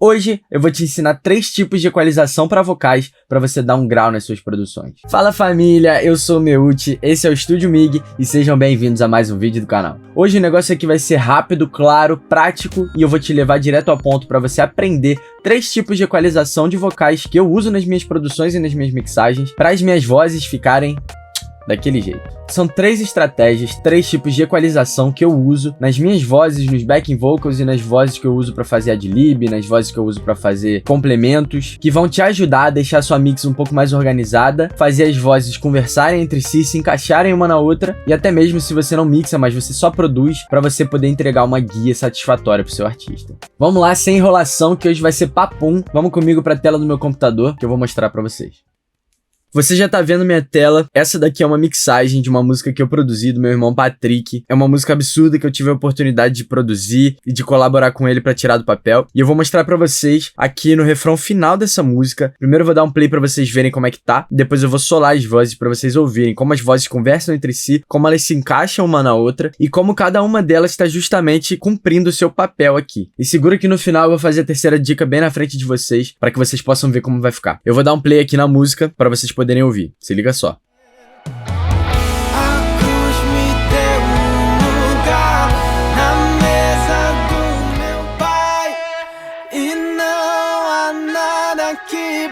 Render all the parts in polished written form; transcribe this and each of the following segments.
Hoje eu vou te ensinar 3 tipos de equalização para vocais para você dar um grau nas suas produções. Fala família, eu sou o Meucci, esse é o Estúdio MIG e sejam bem-vindos a mais um vídeo do canal. Hoje o negócio aqui vai ser rápido, claro, prático e eu vou te levar direto ao ponto para você aprender 3 tipos de equalização de vocais que eu uso nas minhas produções e nas minhas mixagens para as minhas vozes ficarem daquele jeito. São 3 estratégias, 3 tipos de equalização que eu uso nas minhas vozes, nos backing vocals e nas vozes que eu uso para fazer ad-lib, nas vozes que eu uso para fazer complementos, que vão te ajudar a deixar a sua mix um pouco mais organizada, fazer as vozes conversarem entre si, se encaixarem uma na outra e até mesmo se você não mixa, mas você só produz, para você poder entregar uma guia satisfatória pro seu artista. Vamos lá, sem enrolação, que hoje vai ser papum. Vamos comigo para a tela do meu computador que eu vou mostrar para vocês. Você já tá vendo minha tela, essa daqui é uma mixagem de uma música que eu produzi do meu irmão Patrick. É uma música absurda que eu tive a oportunidade de produzir e de colaborar com ele pra tirar do papel. E eu vou mostrar pra vocês aqui no refrão final dessa música. Primeiro eu vou dar um play pra vocês verem como é que tá. Depois eu vou solar as vozes pra vocês ouvirem como as vozes conversam entre si, como elas se encaixam uma na outra e como cada uma delas tá justamente cumprindo o seu papel aqui. E segura que no final eu vou fazer a terceira dica bem na frente de vocês, pra que vocês possam ver como vai ficar. Eu vou dar um play aqui na música pra vocês poderem ouvir. Se liga só.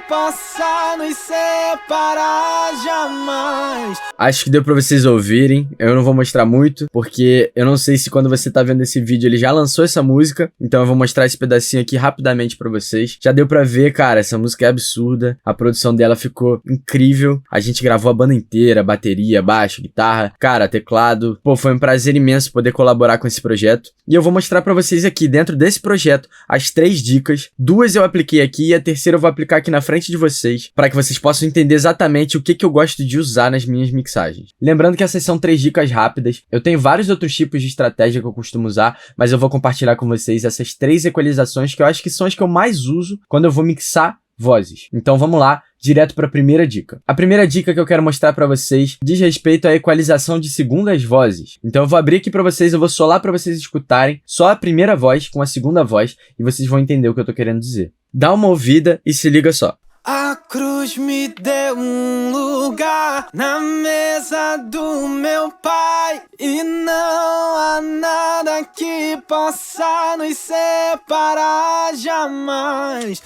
Possa nos separar jamais. Acho que deu pra vocês ouvirem. Eu não vou mostrar muito, porque eu não sei se quando você tá vendo esse vídeo ele já lançou essa música. Então eu vou mostrar esse pedacinho aqui rapidamente pra vocês. Já deu pra ver, cara, essa música é absurda. A produção dela ficou incrível. A gente gravou a banda inteira, bateria, baixo, guitarra, cara, teclado. Pô, foi um prazer imenso poder colaborar com esse projeto. E eu vou mostrar pra vocês aqui, dentro desse projeto, as 3 dicas. 2 eu apliquei aqui e a terceira eu vou aplicar aqui na frente de vocês, para que vocês possam entender exatamente o que eu gosto de usar nas minhas mixagens. Lembrando que essas são 3 dicas rápidas. Eu tenho vários outros tipos de estratégia que eu costumo usar, mas eu vou compartilhar com vocês essas 3 equalizações que eu acho que são as que eu mais uso quando eu vou mixar vozes. Então vamos lá, direto para a primeira dica. A primeira dica que eu quero mostrar para vocês diz respeito à equalização de segundas vozes. Então eu vou abrir aqui para vocês, eu vou solar para vocês escutarem só a primeira voz com a segunda voz e vocês vão entender o que eu tô querendo dizer. Dá uma ouvida e se liga só. A cruz me deu um lugar na mesa do meu pai e não há nada que possa nos separar jamais.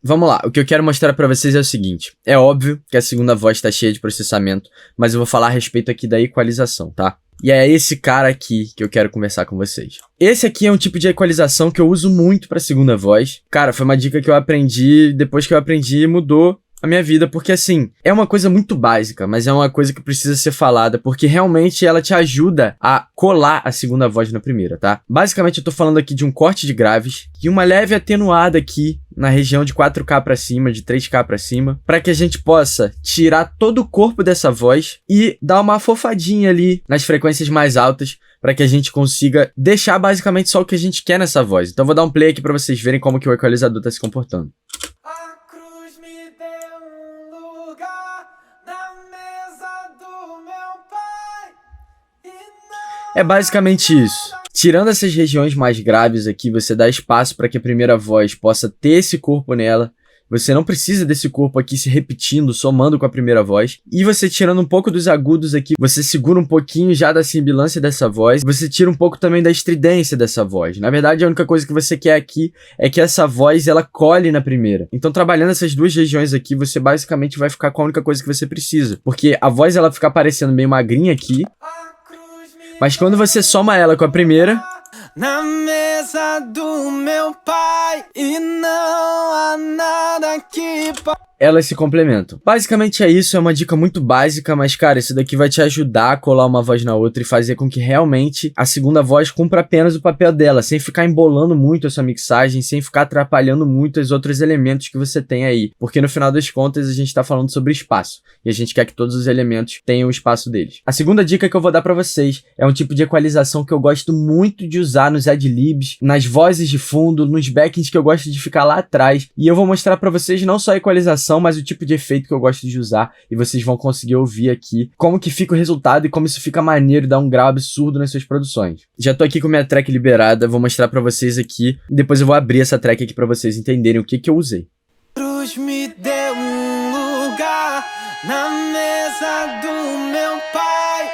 Vamos lá, o que eu quero mostrar pra vocês é o seguinte. É óbvio que a segunda voz tá cheia de processamento, mas eu vou falar a respeito aqui da equalização, tá? E é esse cara aqui que eu quero conversar com vocês. Esse aqui é um tipo de equalização que eu uso muito pra segunda voz. Cara, foi uma dica que eu aprendi, depois que eu aprendi mudou a minha vida, porque assim, é uma coisa muito básica, mas é uma coisa que precisa ser falada, porque realmente ela te ajuda a colar a segunda voz na primeira, tá? Basicamente eu tô falando aqui de um corte de graves e uma leve atenuada aqui na região de 4K pra cima, de 3K pra cima, para que a gente possa tirar todo o corpo dessa voz e dar uma afofadinha ali nas frequências mais altas, para que a gente consiga deixar basicamente só o que a gente quer nessa voz. Então eu vou dar um play aqui para vocês verem como que o equalizador tá se comportando. É basicamente isso. Tirando essas regiões mais graves aqui, você dá espaço para que a primeira voz possa ter esse corpo nela. Você não precisa desse corpo aqui se repetindo, somando com a primeira voz. E você tirando um pouco dos agudos aqui, você segura um pouquinho já da sibilância dessa voz. Você tira um pouco também da estridência dessa voz. Na verdade, a única coisa que você quer aqui é que essa voz, ela cole na primeira. Então, trabalhando essas 2 regiões aqui, você basicamente vai ficar com a única coisa que você precisa. Porque a voz, ela fica parecendo meio magrinha aqui. Mas quando você soma ela com a primeira, na mesa do meu pai e não há nada que elas se complementam. Basicamente é isso, é uma dica muito básica, mas cara, isso daqui vai te ajudar a colar uma voz na outra e fazer com que realmente a segunda voz cumpra apenas o papel dela, sem ficar embolando muito a sua mixagem, sem ficar atrapalhando muito os outros elementos que você tem aí. Porque no final das contas a gente tá falando sobre espaço, e a gente quer que todos os elementos tenham o espaço deles. A segunda dica que eu vou dar pra vocês é um tipo de equalização que eu gosto muito de usar nos ad-libs, nas vozes de fundo, nos backings que eu gosto de ficar lá atrás, e eu vou mostrar pra vocês vocês não só a equalização, mas o tipo de efeito que eu gosto de usar, e vocês vão conseguir ouvir aqui como que fica o resultado e como isso fica maneiro e dá um grau absurdo nas suas produções. Já tô aqui com minha track liberada, vou mostrar pra vocês aqui, e depois eu vou abrir essa track aqui pra vocês entenderem o que eu usei. Cruz me deu um lugar na mesa do meu pai,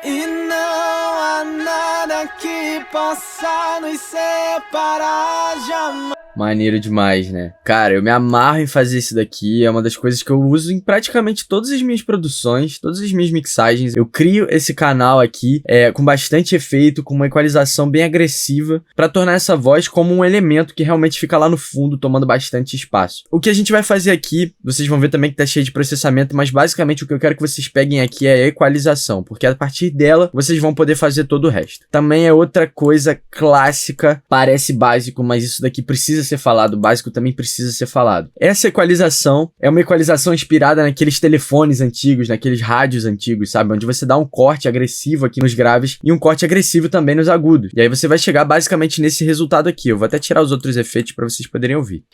e não há nada que possa nos separar jamais. Maneiro demais, né? Cara, eu me amarro em fazer isso daqui, é uma das coisas que eu uso em praticamente todas as minhas produções, todas as minhas mixagens. Eu crio esse canal aqui com bastante efeito, com uma equalização bem agressiva, pra tornar essa voz como um elemento que realmente fica lá no fundo, tomando bastante espaço. O que a gente vai fazer aqui, vocês vão ver também que tá cheio de processamento, mas basicamente o que eu quero que vocês peguem aqui é a equalização, porque a partir dela, vocês vão poder fazer todo o resto. Também é outra coisa clássica, parece básico, mas isso daqui precisa ser falado, o básico também precisa ser falado. Essa equalização é uma equalização inspirada naqueles telefones antigos, naqueles rádios antigos, sabe? Onde você dá um corte agressivo aqui nos graves e um corte agressivo também nos agudos. E aí você vai chegar basicamente nesse resultado aqui. Eu vou até tirar os outros efeitos para vocês poderem ouvir.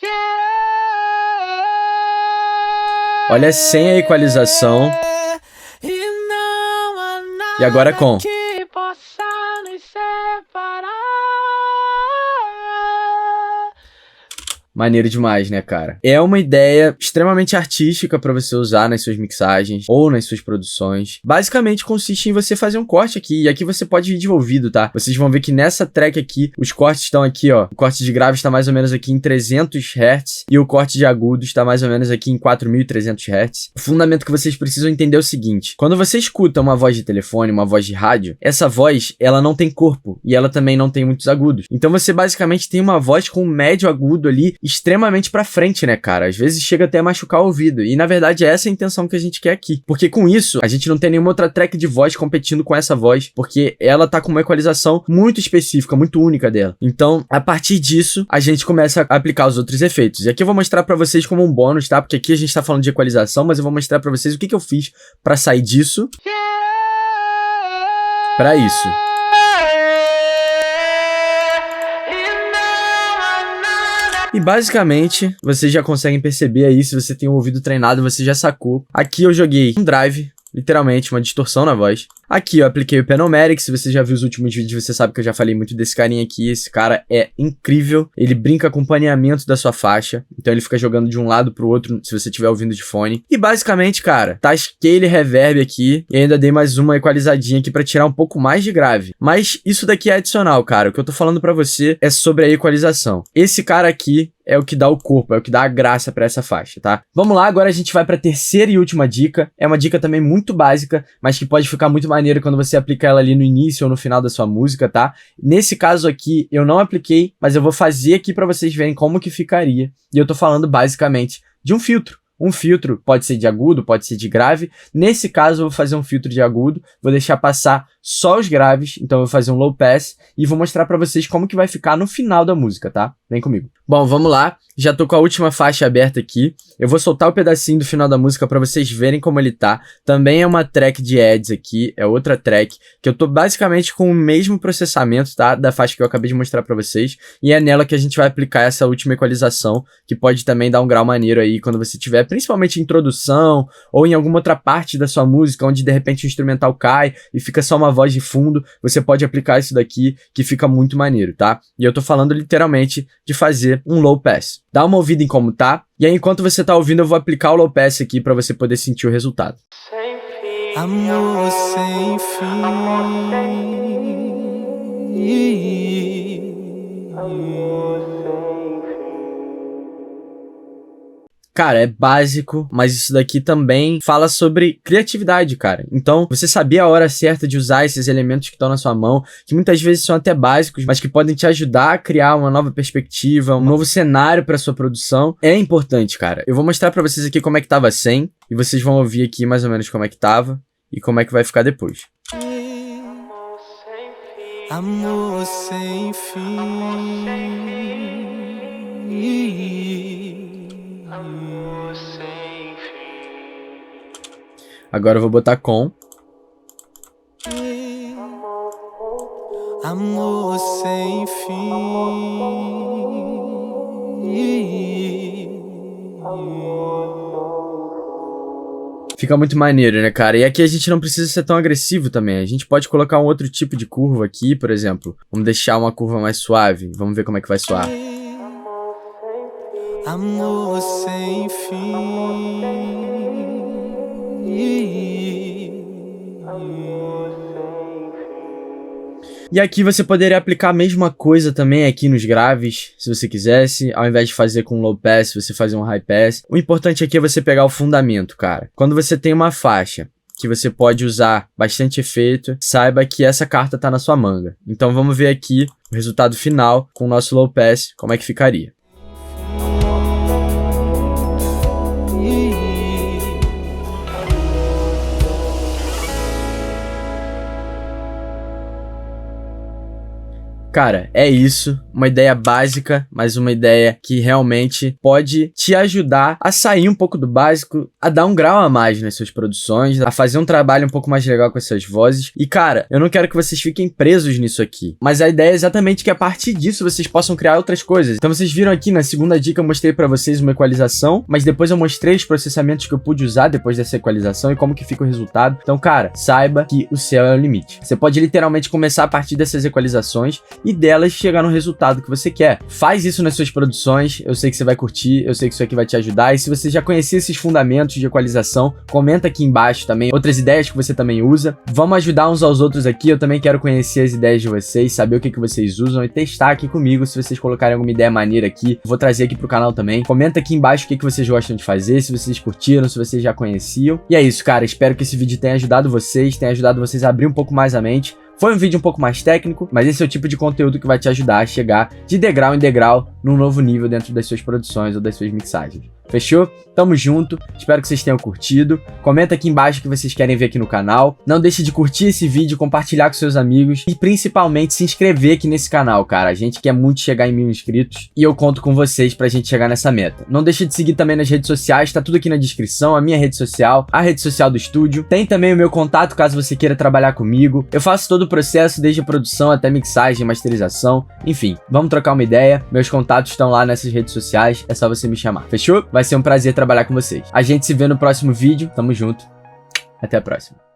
Olha, sem a equalização. E agora com. Maneiro demais, né, cara? É uma ideia extremamente artística pra você usar nas suas mixagens ou nas suas produções. Basicamente consiste em você fazer um corte aqui, e aqui você pode ir de ouvido, tá? Vocês vão ver que nessa track aqui, os cortes estão aqui, ó. O corte de graves tá mais ou menos aqui em 300 Hz e o corte de agudos tá mais ou menos aqui em 4.300 Hz. O fundamento que vocês precisam entender é o seguinte: quando você escuta uma voz de telefone, uma voz de rádio, essa voz, ela não tem corpo e ela também não tem muitos agudos. Então você basicamente tem uma voz com um médio agudo ali extremamente pra frente, né, cara? Às vezes chega até a machucar o ouvido. E na verdade é essa a intenção que a gente quer aqui. Porque com isso, a gente não tem nenhuma outra track de voz competindo com essa voz, porque ela tá com uma equalização muito específica, muito única dela. Então, a partir disso, a gente começa a aplicar os outros efeitos. E aqui eu vou mostrar pra vocês como um bônus, tá? Porque aqui a gente tá falando de equalização, mas eu vou mostrar pra vocês o que eu fiz pra sair disso pra isso. E basicamente, vocês já conseguem perceber aí, se você tem um ouvido treinado, você já sacou. Aqui eu joguei um drive, literalmente, uma distorção na voz. Aqui eu apliquei o Penometric, se você já viu os últimos vídeos, você sabe que eu já falei muito desse carinha aqui. Esse cara é incrível, ele brinca com o paneamento da sua faixa, então ele fica jogando de um lado pro outro, se você estiver ouvindo de fone. E basicamente, cara, tá scale reverb aqui, e ainda dei mais uma equalizadinha aqui pra tirar um pouco mais de grave. Mas isso daqui é adicional, cara, o que eu tô falando pra você é sobre a equalização. Esse cara aqui é o que dá o corpo, é o que dá a graça pra essa faixa, tá? Vamos lá, agora a gente vai pra terceira e última dica. É uma dica também muito básica, mas que pode ficar muito maneiro quando você aplicar ela ali no início ou no final da sua música, tá? Nesse caso aqui, eu não apliquei, mas eu vou fazer aqui pra vocês verem como que ficaria. E eu tô falando basicamente de um filtro. Um filtro pode ser de agudo, pode ser de grave. Nesse caso, eu vou fazer um filtro de agudo, vou deixar passar só os graves, então eu vou fazer um low pass e vou mostrar pra vocês como que vai ficar no final da música, tá? Vem comigo. Bom, vamos lá. Já tô com a última faixa aberta aqui. Eu vou soltar o pedacinho do final da música pra vocês verem como ele tá. Também é uma track de ads aqui, é outra track, que eu tô basicamente com o mesmo processamento, tá? Da faixa que eu acabei de mostrar pra vocês. E é nela que a gente vai aplicar essa última equalização, que pode também dar um grau maneiro aí quando você tiver, principalmente em introdução, ou em alguma outra parte da sua música, onde de repente o instrumental cai e fica só uma voz de fundo, você pode aplicar isso daqui, que fica muito maneiro, tá? E eu tô falando literalmente de fazer um low pass. Dá uma ouvida em como tá, e aí enquanto você tá ouvindo eu vou aplicar o low pass aqui pra você poder sentir o resultado. Amor sem fim. Cara, é básico, mas isso daqui também fala sobre criatividade, cara. Então, você saber a hora certa de usar esses elementos que estão na sua mão, que muitas vezes são até básicos, mas que podem te ajudar a criar uma nova perspectiva, um novo cenário para sua produção, é importante, cara. Eu vou mostrar para vocês aqui como é que tava sem, e vocês vão ouvir aqui mais ou menos como é que tava e como é que vai ficar depois. Amor sem fim. Agora eu vou botar com. Amor sem fim. Fica muito maneiro, né, cara? E aqui a gente não precisa ser tão agressivo também. A gente pode colocar um outro tipo de curva aqui, por exemplo. Vamos deixar uma curva mais suave. Vamos ver como é que vai soar. Amor sem fim. E aqui você poderia aplicar a mesma coisa também aqui nos graves, se você quisesse. Ao invés de fazer com low pass, você fazer um high pass. O importante aqui é você pegar o fundamento, cara. Quando você tem uma faixa que você pode usar bastante efeito, saiba que essa carta tá na sua manga. Então vamos ver aqui o resultado final com o nosso low pass, como é que ficaria. Cara, é isso, uma ideia básica, mas uma ideia que realmente pode te ajudar a sair um pouco do básico, a dar um grau a mais nas suas produções, a fazer um trabalho um pouco mais legal com essas vozes. E cara, eu não quero que vocês fiquem presos nisso aqui, mas a ideia é exatamente que a partir disso vocês possam criar outras coisas. Então vocês viram aqui na segunda dica eu mostrei pra vocês uma equalização, mas depois eu mostrei os processamentos que eu pude usar depois dessa equalização e como que fica o resultado. Então cara, saiba que o céu é o limite. Você pode literalmente começar a partir dessas equalizações e delas chegar no resultado que você quer. Faz isso nas suas produções, eu sei que você vai curtir, eu sei que isso aqui vai te ajudar, e se você já conhecia esses fundamentos de equalização, comenta aqui embaixo também outras ideias que você também usa. Vamos ajudar uns aos outros aqui, eu também quero conhecer as ideias de vocês, saber o que vocês usam e testar aqui comigo. Se vocês colocarem alguma ideia maneira aqui, vou trazer aqui pro canal também. Comenta aqui embaixo o que vocês gostam de fazer, se vocês curtiram, se vocês já conheciam. E é isso, cara, espero que esse vídeo tenha ajudado vocês, a abrir um pouco mais a mente. Foi um vídeo um pouco mais técnico, mas esse é o tipo de conteúdo que vai te ajudar a chegar de degrau em degrau num novo nível dentro das suas produções ou das suas mixagens. Fechou? Tamo junto, espero que vocês tenham curtido. Comenta aqui embaixo o que vocês querem ver aqui no canal. Não deixe de curtir esse vídeo, compartilhar com seus amigos e principalmente se inscrever aqui nesse canal, cara. A gente quer muito chegar em 1000 inscritos e eu conto com vocês pra gente chegar nessa meta. Não deixe de seguir também nas redes sociais, tá tudo aqui na descrição, a minha rede social, a rede social do estúdio. Tem também o meu contato caso você queira trabalhar comigo. Eu faço todo o processo, desde a produção até mixagem, masterização, enfim. Vamos trocar uma ideia, meus contatos estão lá nessas redes sociais, é só você me chamar. Fechou? Vai ser um prazer trabalhar com vocês. A gente se vê no próximo vídeo, tamo junto, até a próxima.